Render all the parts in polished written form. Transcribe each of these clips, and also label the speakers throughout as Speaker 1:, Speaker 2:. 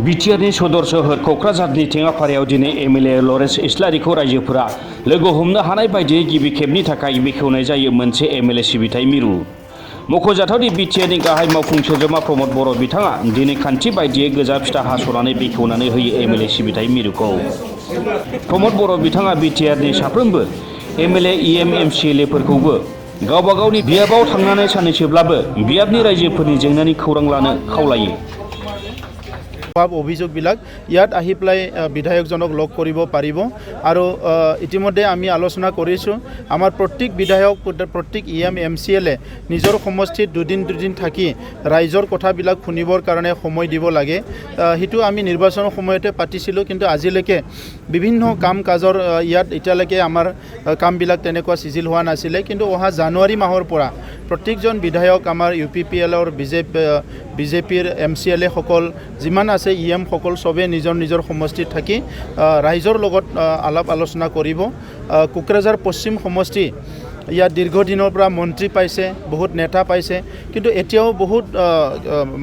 Speaker 1: बिटिआरनि सदर सोहोर क'क्राझारनि टेङापारायाव दिनै एमएलए लरेन्स इस्लारिखौ रायजोफोरा लोगो हमनो हानाय बायदियै गिबि खेबनि थाखाय बेखेवनाय जायो मोनसे एमएलए सिबिथाय मिरु। मख'जाथावदि बिटिआरनि गाहाय मावफुं सोद्रोमा प्रमद बर' बिथाङा दिनै खान्थि बायदियै गोजा फिथा हास'नानै बेखेवनानै होयो एमएलए सिबिथाय मिरुखौ। प्रमद बर' बिथाङा बिटिआरनि साफ्रोमबो एमएलए इएम एमसिएलएफोरखौबो गावबा गावनि बियाबाव थांनानै साननैसोब्लाबो बियाबनि रायजोफोरनि जेंनानि खौरां लानो खावलायो।
Speaker 2: অভিযোগবিলাক ইয়াত আহি পেলাই বিধায়কজনক লগ কৰিব পাৰিব আৰু ইতিমধ্যে আমি আলোচনা কৰিছোঁ আমাৰ প্ৰত্যেক বিধায়ক প্ৰত্যেক ইএম এমচিএলএ নিজৰ সমষ্টিত দুদিন থাকি ৰাইজৰ কথাবিলাক শুনিবৰ কাৰণে সময় দিব লাগে। সেইটো আমি নিৰ্বাচনৰ সময়তে পাতিছিলোঁ, কিন্তু আজিলৈকে বিভিন্ন কাম কাজৰ ইয়াত এতিয়ালৈকে আমাৰ কামবিলাক তেনেকুৱা চিজিল হোৱা নাছিলে। কিন্তু অহা জানুৱাৰী মাহৰ পৰা প্ৰত্যেকজন বিধায়ক আমাৰ UPPLৰ বিজেপিৰ এমচিএলএসকল যিমান আছে ইএম সকল সবে নিজৰ সমষ্টিত থাকি ৰাইজৰ লগত আলাপ আলোচনা কৰিব। কোকৰাঝাৰ পশ্চিম সমষ্টি ইয়াত দীৰ্ঘদিনৰ পৰা মন্ত্ৰী পাইছে, বহুত নেতা পাইছে, কিন্তু এতিয়াও বহুত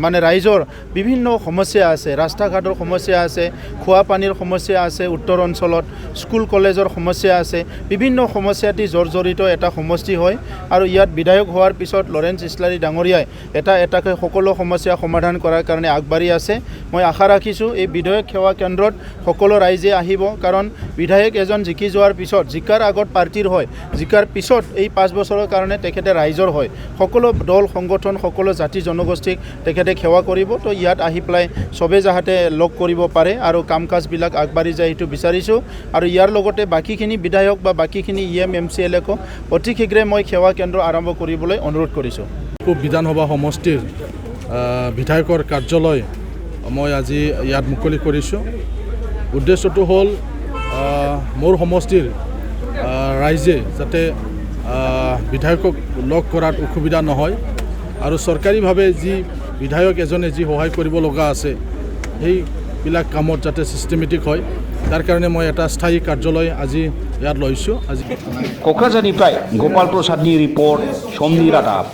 Speaker 2: মানে ৰাইজৰ বিভিন্ন সমস্যা আছে। ৰাস্তা ঘাটৰ সমস্যা আছে, খোৱা পানীৰ সমস্যা আছে, উত্তৰ অঞ্চলত স্কুল কলেজৰ সমস্যা আছে, বিভিন্ন সমস্যাটি জৰ্জৰিত এটা সমষ্টি হয়। আৰু ইয়াত বিধায়ক হোৱাৰ পিছত লৰেন্স ইছলাৰী ডাঙৰীয়াই এটাকৈ সকলো সমস্যা সমাধান কৰাৰ কাৰণে আগবাঢ়ি আছে। মই আশা ৰাখিছোঁ এই বিধায়ক সেৱা কেন্দ্ৰত সকলো ৰাইজে আহিব, কাৰণ বিধায়ক এজন জিকি যোৱাৰ পিছত, জিকাৰ আগত পাৰ্টিৰ হয়, জিকাৰ পিছত এই 5 বছৰৰ কাৰণে তেখেতে ৰাইজৰ হয়। সকলো দল সংগঠন সকলো জাতি জনগোষ্ঠীক তেখেতে সেৱা কৰিব। তো ইয়াত আহি পেলাই সবে যাতে লগ কৰিব পাৰে আৰু কাম কাজবিলাক আগবাঢ়ি যায় সেইটো বিচাৰিছোঁ। আৰু ইয়াৰ লগতে বাকীখিনি বিধায়ক বা বাকীখিনি ইএম এমচিএলএকো অতি শীঘ্ৰে মই সেৱা কেন্দ্ৰ আৰম্ভ কৰিবলৈ অনুৰোধ কৰিছোঁ।
Speaker 3: বিধানসভা সমষ্টিৰ বিধায়কৰ কাৰ্যালয় মই আজি ইয়াত মুকলি কৰিছোঁ। উদ্দেশ্যটো হ'ল মোৰ সমষ্টিৰ ৰাইজে যাতে বিধায়কক লগ কৰাত অসুবিধা নহয় আৰু চৰকাৰীভাৱে যি বিধায়ক এজনে যি সহায় কৰিব লগা আছে সেইবিলাক কামত যাতে ছিষ্টেমেটিক হয়, তাৰ কাৰণে মই এটা স্থায়ী কাৰ্যালয় আজি ইয়াত লৈছোঁ। আজি
Speaker 1: क'क्राझारनिफ्राय गपाल प्रसादनि रिपर्ट समनि रादाब।